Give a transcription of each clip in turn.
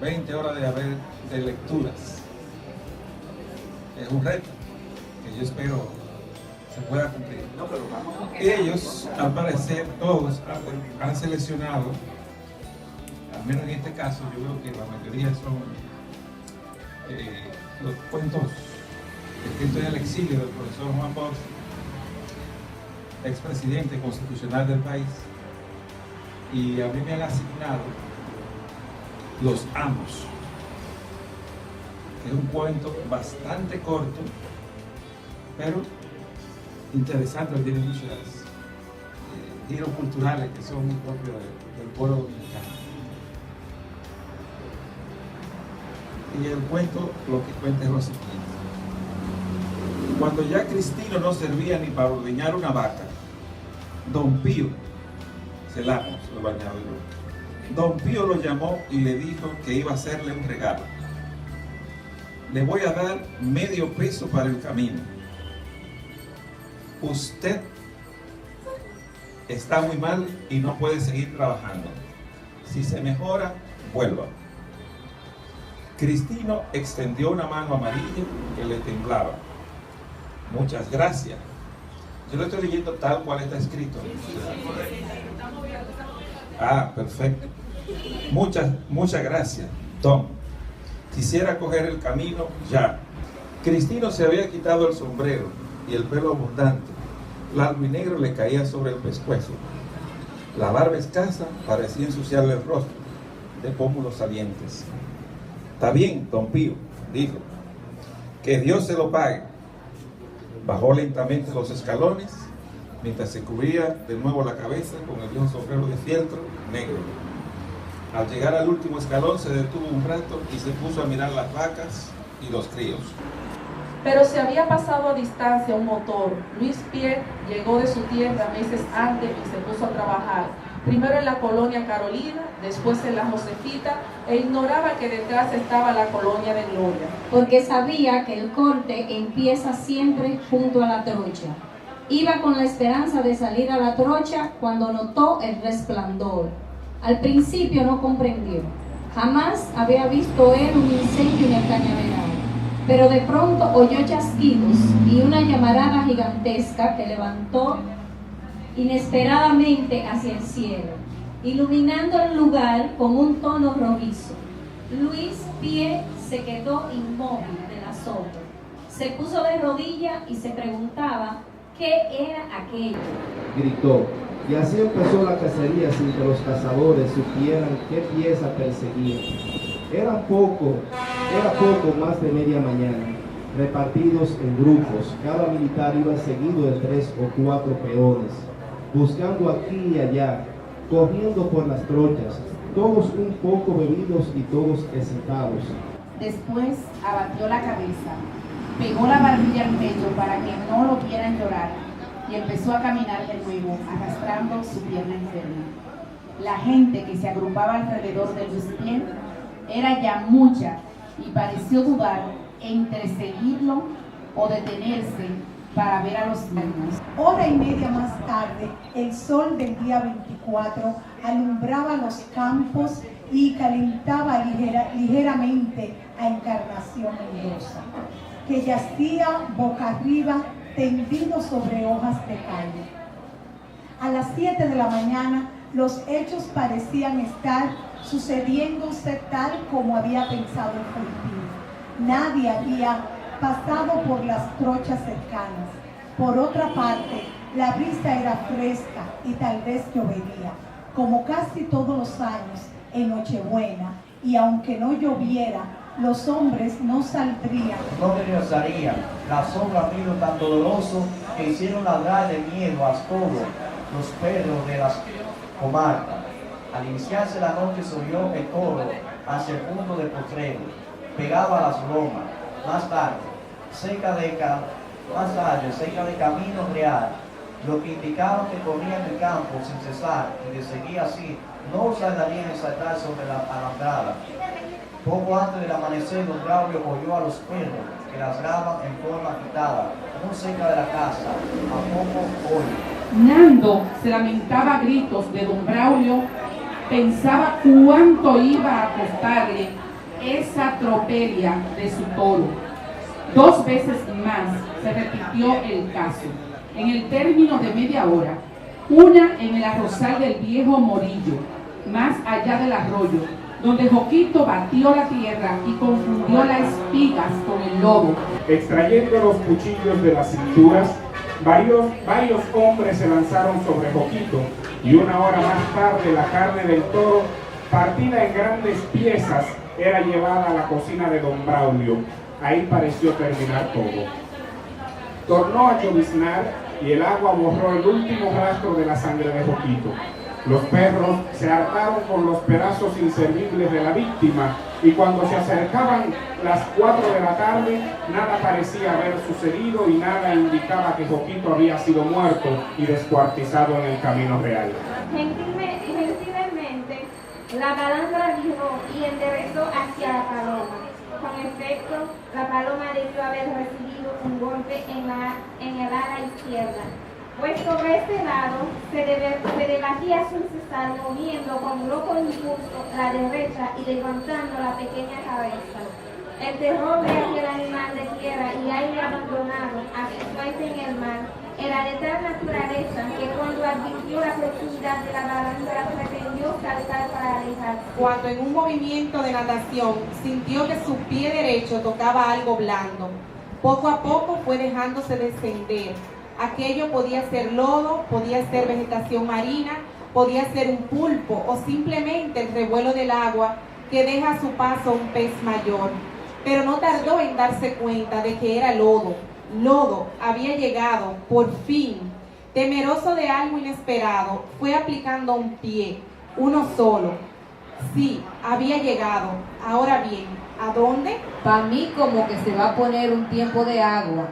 20 horas de lecturas. Es un reto que yo espero se pueda cumplir. Ellos, al parecer, todos han seleccionado, al menos en este caso, yo creo que la mayoría son los cuentos escritos en el exilio del profesor Juan Bosch, expresidente constitucional del país, y a mí me han asignado Los Amos, que es un cuento bastante corto, pero interesante, tiene muchos giros culturales que son muy propios del pueblo dominicano. Y el cuento lo que cuenta es lo siguiente. Cuando ya Cristino no servía ni para ordeñar una vaca, Don Pío, Celamos, el bañado y Don Pío lo llamó y le dijo que iba a hacerle un regalo. Le voy a dar medio peso para el camino. Usted está muy mal y no puede seguir trabajando. Si se mejora, vuelva. Cristino extendió una mano amarilla que le temblaba. Muchas gracias. Yo lo estoy leyendo tal cual está escrito. Ah, perfecto. Muchas gracias, Tom. Quisiera coger el camino ya. Cristino se había quitado el sombrero y el pelo abundante, largo y negro, le caía sobre el pescuezo. La barba escasa parecía ensuciarle el rostro, de pómulos salientes. Está bien, Don Pío, dijo. Que Dios se lo pague. Bajó lentamente los escalones, mientras se cubría de nuevo la cabeza con el viejo sombrero de fieltro negro. Al llegar al último escalón se detuvo un rato y se puso a mirar las vacas y los críos. Pero se había pasado a distancia un motor. Luis Pierre llegó de su tierra meses antes y se puso a trabajar, primero en la colonia Carolina, después en la Josefita, e ignoraba que detrás estaba la colonia de Gloria. Porque sabía que el corte empieza siempre junto a la trocha. Iba con la esperanza de salir a la trocha cuando notó el resplandor. Al principio no comprendió. Jamás había visto él un incendio en el cañaveral. Pero de pronto oyó chasquidos y una llamarada gigantesca que levantó inesperadamente hacia el cielo, iluminando el lugar con un tono rojizo. Luis Pierre se quedó inmóvil del asombro. Se puso de rodillas y se preguntaba qué era aquello. Gritó, y así empezó la cacería sin que los cazadores supieran qué pieza perseguían. Era poco más de media mañana, repartidos en grupos. Cada militar iba seguido de 3 o 4 peones, buscando aquí y allá, corriendo por las trochas, todos un poco bebidos y todos excitados. Después abatió la cabeza, pegó la barbilla al pecho para que no lo vieran llorar y empezó a caminar de nuevo, arrastrando su pierna enferma. La gente que se agrupaba alrededor de Luis Pierre era ya mucha y pareció dudar entre seguirlo o detenerse para ver a los niños. Hora y media más tarde, el sol del día 24 alumbraba los campos y calentaba ligeramente a Encarnación Mendoza, que yacía boca arriba tendido sobre hojas de calle. A las 7 de la mañana, los hechos parecían estar sucediéndose tal como había pensado el Filipino. Nadie había pasado por las trochas cercanas. Por otra parte, la brisa era fresca y tal vez llovería, como casi todos los años en Nochebuena, y aunque no lloviera, los hombres no saldrían. No regresarían. La sombra vino tan doloroso que hicieron ladrar de miedo a todos los perros de las comarcas. Al iniciarse la noche se oyó el coro hacia el punto de potrero, pegado a las lomas. Más tarde, cerca de Camino Real, lo que indicaba que corrían el campo sin cesar y de seguir así, no tardarían en saltar sobre la alambrada. Poco antes del amanecer, don Braulio oyó a los perros que ladraban en forma agitada, muy cerca de la casa, a poco hoy. Nando se lamentaba a gritos de don Braulio, pensaba cuánto iba a costarle esa tropelia de su toro. 2 veces más se repitió el caso, en el término de media hora, una en el arrozal del viejo Morillo, más allá del arroyo, donde Joquito batió la tierra y confundió las espigas con el lodo. Extrayendo los cuchillos de las cinturas, varios hombres se lanzaron sobre Joquito, y 1 hora más tarde la carne del toro, partida en grandes piezas, era llevada a la cocina de don Braulio. Ahí pareció terminar todo. Tornó a lloviznar y el agua borró el último rastro de la sangre de Joquito. Los perros se hartaron con los pedazos inservibles de la víctima, y cuando se acercaban las 4 de la tarde, nada parecía haber sucedido y nada indicaba que Joquito había sido muerto y descuartizado en el camino real. Gentilmente, la balandra giró y enderezó hacia la paloma. Con efecto, la paloma debió haber recibido un golpe en el ala izquierda, pues sobre este lado se debatía sin cesar, moviendo con loco impulso la derecha y levantando la pequeña cabeza. El terror de aquel animal de tierra y aire abandonado a su suerte en el mar era de tal naturaleza que cuando advirtió la proximidad de la balandra pretendió saltar para alejarse. Cuando en un movimiento de natación sintió que su pie derecho tocaba algo blando, poco a poco fue dejándose descender. Aquello podía ser lodo, podía ser vegetación marina, podía ser un pulpo o simplemente el revuelo del agua que deja a su paso un pez mayor. Pero no tardó en darse cuenta de que era lodo. Lodo había llegado, por fin. Temeroso de algo inesperado, fue aplicando un pie, uno solo. Sí, había llegado. Ahora bien, ¿a dónde? Para mí como que se va a poner un tiempo de agua.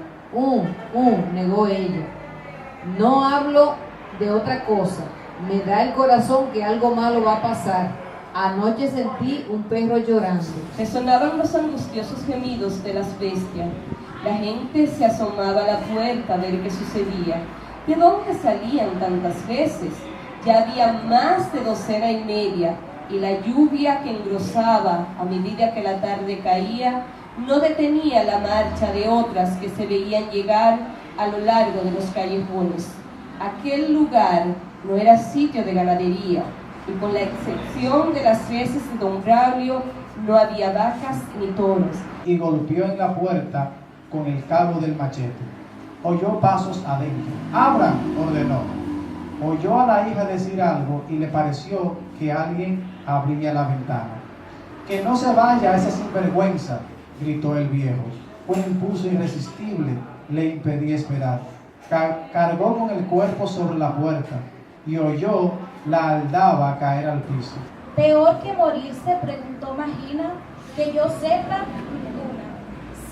Negó ella. No hablo de otra cosa. Me da el corazón que algo malo va a pasar. Anoche sentí un perro llorando. Resonaban los angustiosos gemidos de las bestias. La gente se asomaba a la puerta a ver qué sucedía. ¿De dónde salían tantas veces? Ya había más de 1,5 y la lluvia que engrosaba a medida que la tarde caía no detenía la marcha de otras que se veían llegar a lo largo de los callejones. Aquel lugar no era sitio de ganadería, y con la excepción de las reses de don Braulio, no había vacas ni toros. Y golpeó en la puerta con el cabo del machete. Oyó pasos adentro. ¡Abran!, ordenó. Oyó a la hija decir algo y le pareció que alguien abría la ventana. ¡Que no se vaya esa sinvergüenza!, gritó el viejo. Un impulso irresistible le impedía esperar. Cargó con el cuerpo sobre la puerta y oyó la aldaba caer al piso. ¿Peor que morirse?, preguntó Magina. Que yo sepa, ninguna.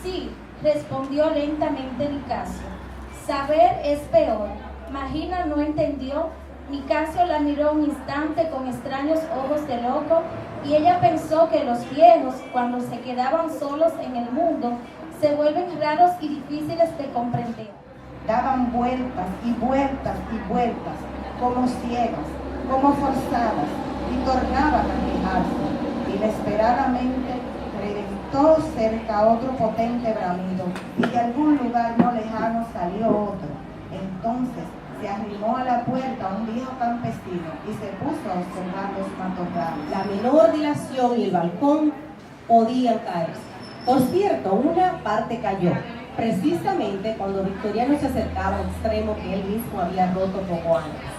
Sí, respondió lentamente Nicasio. Saber es peor. Magina no entendió. Nicasio la miró un instante con extraños ojos de loco, y ella pensó que los viejos, cuando se quedaban solos en el mundo, se vuelven raros y difíciles de comprender. Daban vueltas y vueltas y vueltas, como ciegas, como forzadas, y tornaban a quejarse. Inesperadamente reventó cerca otro potente bramido, y de algún lugar no lejano salió otro. Entonces se arrimó a la puerta un viejo campesino y se puso a observar los matorrales. La menor dilación y el balcón podían caerse. Por cierto, una parte cayó, precisamente cuando Victoriano se acercaba al extremo que él mismo había roto poco antes.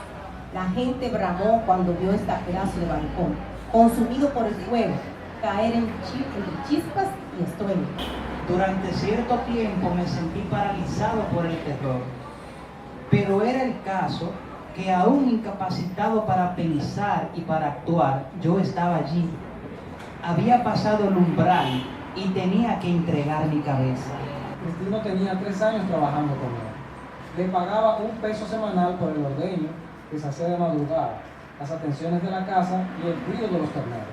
La gente bramó cuando vio este pedazo de balcón, consumido por el fuego, caer entre chispas y estruendo. Durante cierto tiempo me sentí paralizado por el terror, pero era el caso que aún incapacitado para pensar y para actuar, yo estaba allí. Había pasado el umbral y tenía que entregar mi cabeza. Cristino tenía 3 años trabajando con él. Le pagaba $1 semanal por el ordeño que se hacía de madrugada, las atenciones de la casa y el cuidado de los terneros.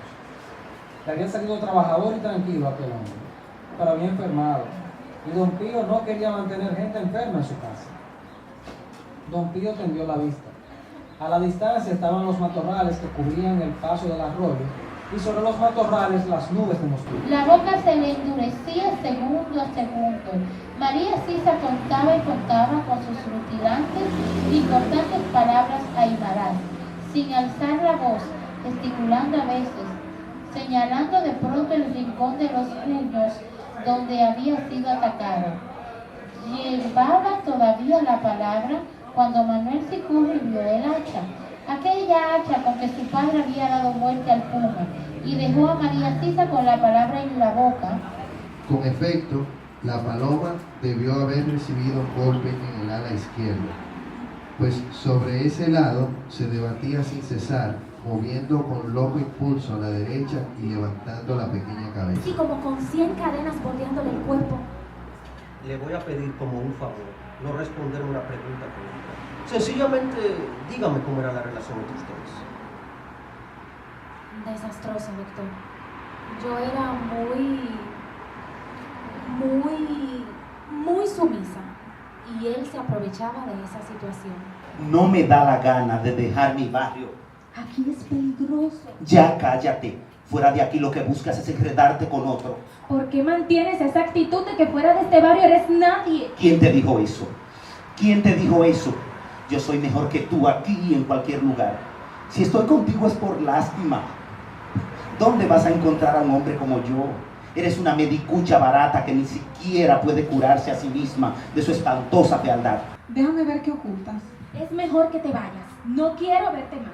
Le había salido trabajador y tranquilo a aquel hombre, pero había enfermado, y don Pío no quería mantener gente enferma en su casa. Don Pío tendió la vista. A la distancia estaban los matorrales que cubrían el paso del arroyo, y sobre los matorrales las nubes de mostaza. La boca se le endurecía segundo a segundo. María Sisa contaba y contaba con sus rutilantes y cortantes palabras aymaras, sin alzar la voz, gesticulando a veces, señalando de pronto el rincón de los puños donde había sido atacado. Llevaba todavía la palabra cuando Manuel Sicurri vio el hacha, aquella hacha con que su padre había dado muerte al puma, y dejó a María Sisa con la palabra en la boca. Con efecto, la paloma debió haber recibido un golpe en el ala izquierda, pues sobre ese lado se debatía sin cesar, moviendo con loco impulso a la derecha y levantando la pequeña cabeza. Y como con 100 cadenas bordeándole el cuerpo. Le voy a pedir como un favor, no responder una pregunta política. Sencillamente, dígame cómo era la relación entre ustedes. Desastrosa, doctor. Yo era muy sumisa. Y él se aprovechaba de esa situación. No me da la gana de dejar mi barrio. Aquí es peligroso. Ya cállate. Fuera de aquí lo que buscas es enredarte con otro. ¿Por qué mantienes esa actitud de que fuera de este barrio eres nadie? ¿Quién te dijo eso? ¿Quién te dijo eso? Yo soy mejor que tú aquí y en cualquier lugar. Si estoy contigo es por lástima. ¿Dónde vas a encontrar a un hombre como yo? Eres una medicucha barata que ni siquiera puede curarse a sí misma de su espantosa fealdad. Déjame ver qué ocultas. Es mejor que te vayas. No quiero verte más.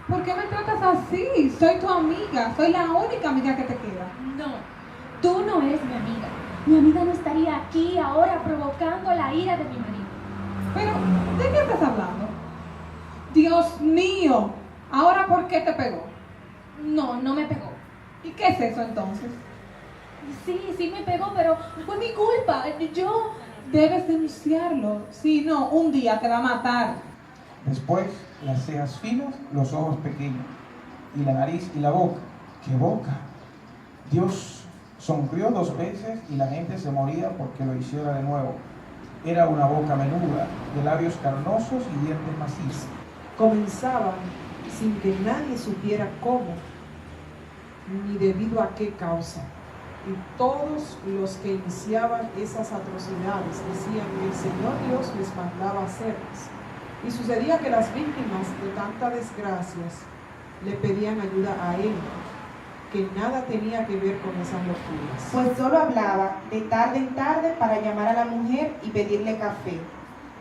¿Por qué me tratas así? Soy tu amiga. Soy la única amiga que te queda. No, tú no eres mi amiga. Mi amiga no estaría aquí ahora provocando la ira de mi marido. Pero, ¿de qué estás hablando? Dios mío. ¿Ahora por qué te pegó? No, no me pegó. ¿Y qué es eso entonces? Sí me pegó, pero fue mi culpa. Yo... Debes denunciarlo. Si no, un día te va a matar. Después, las cejas finas, los ojos pequeños, y la nariz y la boca. ¿Qué boca? Dios sonrió 2 veces y la gente se moría porque lo hiciera de nuevo. Era una boca menuda, de labios carnosos y dientes macizos. Comenzaban sin que nadie supiera cómo, ni debido a qué causa. Y todos los que iniciaban esas atrocidades decían que el Señor Dios les mandaba hacerlas. Y sucedía que las víctimas de tantas desgracias le pedían ayuda a él, que nada tenía que ver con esas locuras. Pues solo hablaba de tarde en tarde para llamar a la mujer y pedirle café.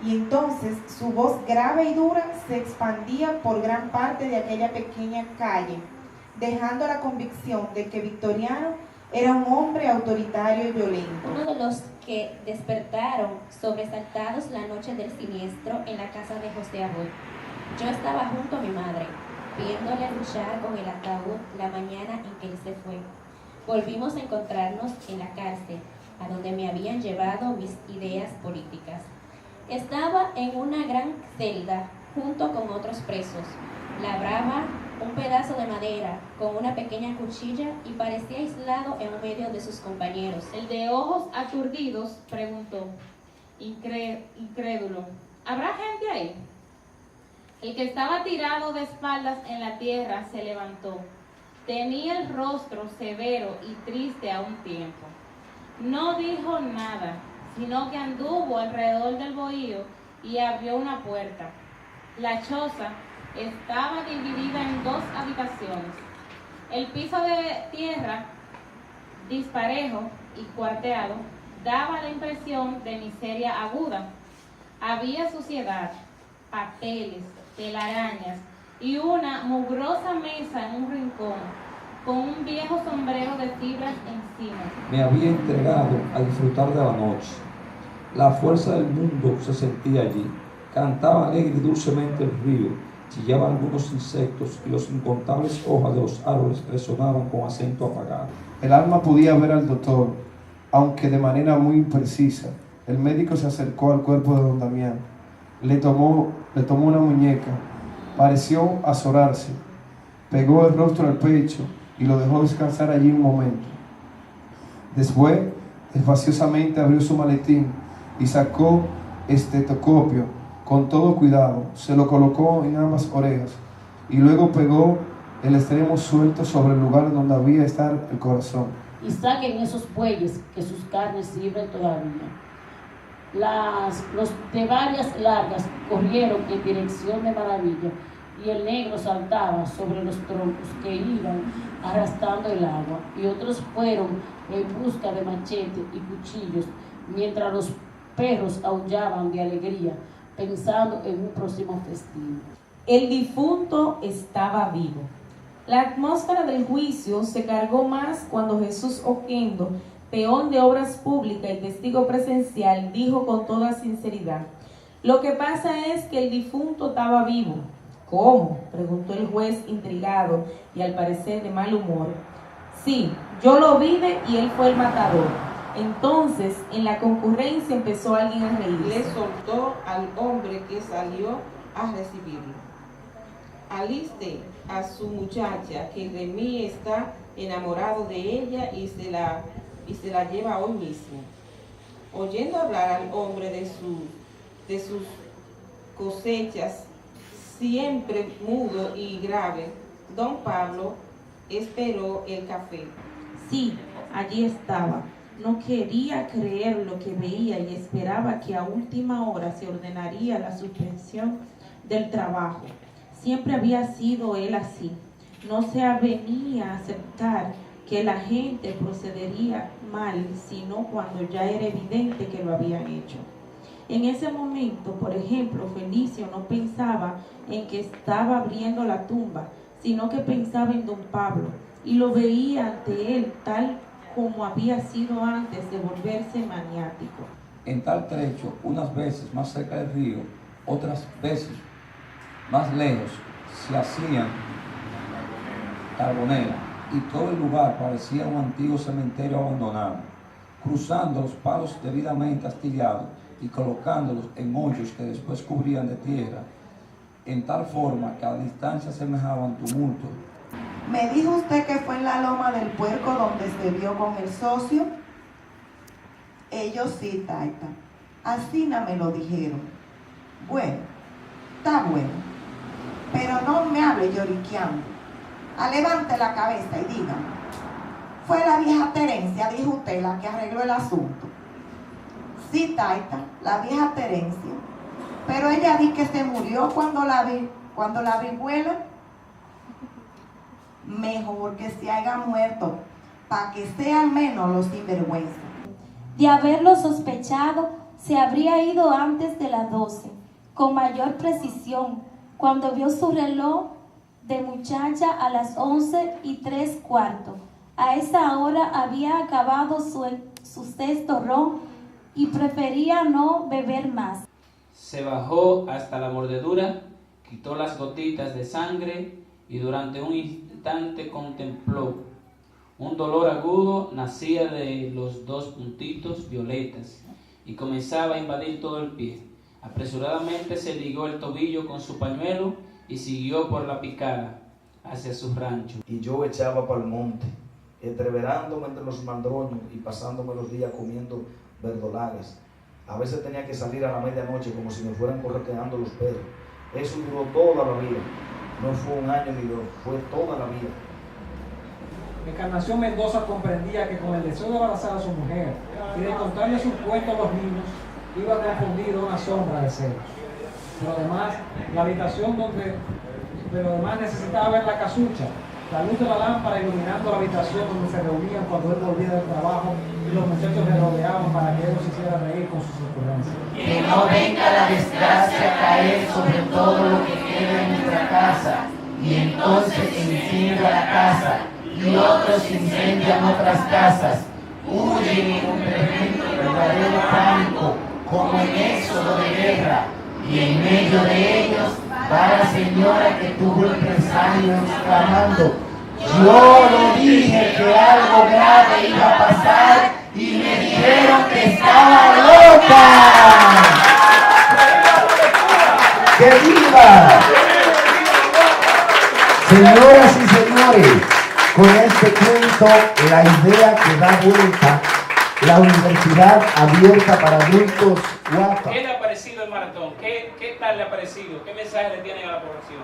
Y entonces su voz grave y dura se expandía por gran parte de aquella pequeña calle, dejando la convicción de que Victoriano era un hombre autoritario y violento. Uno de los que despertaron sobresaltados la noche del siniestro en la casa de José Abud. Yo estaba junto a mi madre, viéndole luchar con el ataúd la mañana en que él se fue. Volvimos a encontrarnos en la cárcel, a donde me habían llevado mis ideas políticas. Estaba en una gran celda, junto con otros presos. Labraba un pedazo de madera con una pequeña cuchilla y parecía aislado en medio de sus compañeros. El de ojos aturdidos preguntó, incrédulo, ¿habrá gente ahí? El que estaba tirado de espaldas en la tierra se levantó. Tenía el rostro severo y triste a un tiempo. No dijo nada, sino que anduvo alrededor del bohío y abrió una puerta. La choza estaba dividida en 2 habitaciones. El piso de tierra, disparejo y cuarteado, daba la impresión de miseria aguda. Había suciedad, papeles, telarañas y una mugrosa mesa en un rincón, con un viejo sombrero de fibras encima. Me había entregado a disfrutar de la noche. La fuerza del mundo se sentía allí. Cantaba alegre y dulcemente el río. Chillaban algunos insectos y los incontables hojas de los árboles resonaban con acento apagado. El alma podía ver al doctor, aunque de manera muy imprecisa. El médico se acercó al cuerpo de don Damián. Le tomó una muñeca. Pareció azorarse. Pegó el rostro al pecho y lo dejó descansar allí un momento. Después, espaciosamente abrió su maletín y sacó estetoscopio. Con todo cuidado, se lo colocó en ambas orejas y luego pegó el extremo suelto sobre el lugar donde había estar el corazón. Y saquen esos bueyes, que sus carnes sirven todavía. Los de varias largas corrieron en dirección de maravilla, y el negro saltaba sobre los troncos que iban arrastrando el agua, y otros fueron en busca de machetes y cuchillos, mientras los perros aullaban de alegría, pensando en un próximo festín. El difunto estaba vivo. La atmósfera del juicio se cargó más cuando Jesús Oquendo, peón de obras públicas y testigo presencial, dijo con toda sinceridad: lo que pasa es que el difunto estaba vivo. ¿Cómo?, preguntó el juez intrigado y al parecer de mal humor. Sí, yo lo vi y él fue el matador. Entonces, en la concurrencia empezó alguien a reírse. Le soltó al hombre que salió a recibirlo: aliste a su muchacha, que de mí está enamorado de ella y se la lleva hoy mismo. Oyendo hablar al hombre de sus cosechas, siempre mudo y grave, don Pablo esperó el café. Sí, allí estaba. No quería creer lo que veía y esperaba que a última hora se ordenaría la suspensión del trabajo. Siempre había sido él así. No se avenía a aceptar que la gente procedería mal, sino cuando ya era evidente que lo habían hecho. En ese momento, por ejemplo, Felicio no pensaba en que estaba abriendo la tumba, sino que pensaba en don Pablo, y lo veía ante él tal como había sido antes de volverse maniático. En tal trecho, unas veces más cerca del río, otras veces más lejos, se hacían carboneras, y todo el lugar parecía un antiguo cementerio abandonado, cruzando los palos debidamente astillados y colocándolos en hoyos que después cubrían de tierra, en tal forma que a la distancia semejaban tumulto. ¿Me dijo usted que fue en la loma del Puerco donde se vio con el socio? Ellos sí, taita. Así no me lo dijeron. Bueno, está bueno. Pero no me hable lloriqueando. Levante la cabeza y dígame. Fue la vieja Terencia, dijo usted, la que arregló el asunto. Sí, taita, la vieja Terencia. Pero ella dijo que se murió cuando la vihuela. Mejor que se haya muerto, para que sean menos los sinvergüenzas. De haberlo sospechado, se habría ido antes de las 12, con mayor precisión, cuando vio su reloj de muchacha a las 11:03. A esa hora había acabado su sexto ron y prefería no beber más. Se bajó hasta la mordedura, quitó las gotitas de sangre y durante un instante contempló. Un dolor agudo nacía de los dos puntitos violetas y comenzaba a invadir todo el pie. Apresuradamente se ligó el tobillo con su pañuelo y siguió por la picada hacia su rancho. Y yo echaba para el monte, entreverándome entre los mandroños y pasándome los días comiendo verdolagas. A veces tenía que salir a la medianoche como si me fueran correteando los perros. Eso duró toda la vida. No fue un año ni dos, fue toda la vida. Encarnación Mendoza comprendía que con el deseo de abrazar a su mujer y de contarle sus cuentos a los niños, iba a confundir una sombra de celos. Pero además, la habitación necesitaba ver la casucha, la luz de la lámpara iluminando la habitación donde se reunían cuando él volvía del trabajo y los muchachos le rodeaban para que él los hiciera reír con sus ocurrencias. Que no venga la desgracia a caer sobre todo lo que queda en nuestra casa, y entonces se encienda la casa, y otros incendian otras casas, huyen en un verdadero pánico, como en éxodo de guerra, y en medio de ellos va la señora que tuvo el presagio exclamando: yo le dije que algo grave iba a pasar y me dijeron que estaba loca. ¡Que viva! Señoras y señores, con este cuento, la idea que da vuelta, la universidad abierta para adultos guapa. ¿Qué le ha parecido el maratón? ¿Qué tal le ha parecido? ¿Qué mensaje le tienen a la población?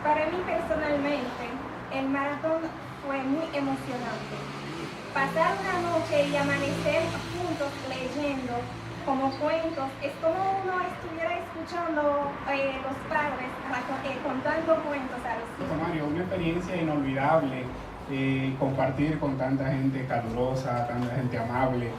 Para mí personalmente, el maratón fue muy emocionante. Pasar una noche y amanecer juntos leyendo como cuentos, es como uno estuviera escuchando los padres contando cuentos a los hijos. Mario, una experiencia inolvidable, compartir con tanta gente calurosa, tanta gente amable,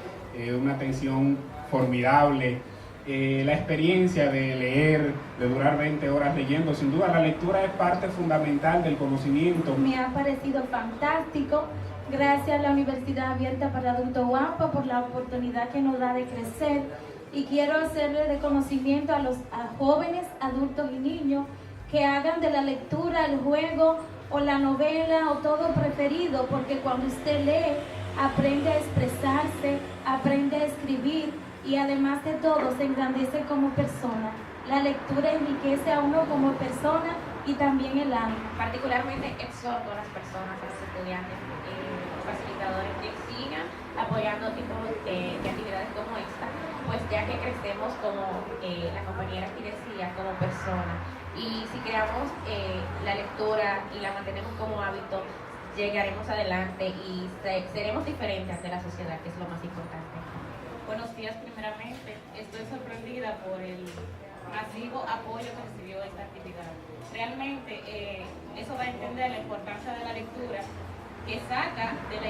una atención formidable. La experiencia de leer, de durar 20 horas leyendo, sin duda la lectura es parte fundamental del conocimiento. Me ha parecido fantástico, gracias a la Universidad Abierta para Adultos UAMPA por la oportunidad que nos da de crecer, y quiero hacerle reconocimiento a jóvenes, adultos y niños que hagan de la lectura el juego o la novela o todo preferido, porque cuando usted lee aprende a expresarse, aprende a escribir, y además de todo se engrandece como persona. La lectura enriquece a uno como persona y también el alma. Particularmente exhorto a las personas, a los estudiantes, facilitadores que sigan apoyando tipos de actividades como esta, pues ya que crecemos como la compañera aquí decía, como persona, y si creamos la lectura y la mantenemos como hábito, llegaremos adelante y seremos diferentes ante la sociedad, que es lo más importante. Buenos días primeramente. Estoy sorprendida por el masivo apoyo que recibió esta actividad. Realmente eso da a entender la importancia de la lectura, que saca de la